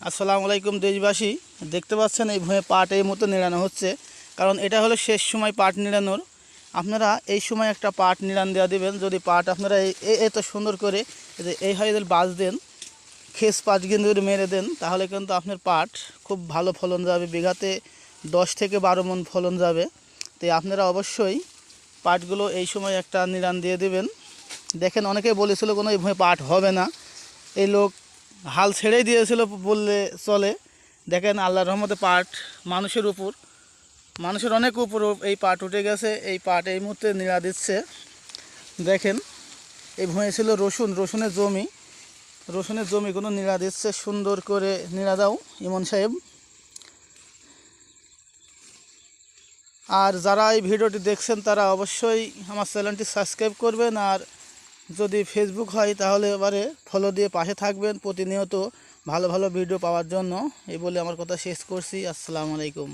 আসসালামু আলাইকুম দেশবাসী। দেখতে পাচ্ছেন এই ভুঁয়ে পাট এই মতো নিড়ানো হচ্ছে, কারণ এটা হলো শেষ সময় পাট নিড়ানোর। আপনারা এই সময় একটা পাট নিড়ান দেওয়া দিবেন। যদি পাট আপনারা এত সুন্দর করে এই হয় বাজ দেন, খেস পাঁচ গেঁদ করে মেরে দেন, তাহলে কিন্তু আপনার পাট খুব ভালো ফলন যাবে। বিঘাতে 10 থেকে 12 মণ ফলন যাবে। তো আপনারা অবশ্যই পাটগুলো এই সময় একটা নিড়ান দিয়ে দেবেন। দেখেন, অনেকেই বলেছিল কোনো এই ভুঁয়ে পাট হবে না, এই লোক হাল ছেড়েই দিয়েছিল বললে চলে। দেখেন, আল্লাহর রহমতে পাট মানুষের অনেক উপর এই পাট উঠে গেছে। এই পাট এই মুহূর্তে নিড়া দিচ্ছে। দেখেন, এই ভুঁয়ে ছিল রসুনের জমিগুলো নিড়া দিচ্ছে। সুন্দর করে নিড়া দাও ইমন সাহেব। আর যারা এই ভিডিওটি দেখছেন তারা অবশ্যই আমার চ্যানেলটি সাবস্ক্রাইব করবেন। আর যদি ফেসবুক হয় তাহলে এবারে ফলো দিয়ে পাশে থাকবেন প্রতিনিয়ত ভালো ভালো ভিডিও পাওয়ার জন্য। এই বলে আমার কথা শেষ করছি। আসসালামু আলাইকুম।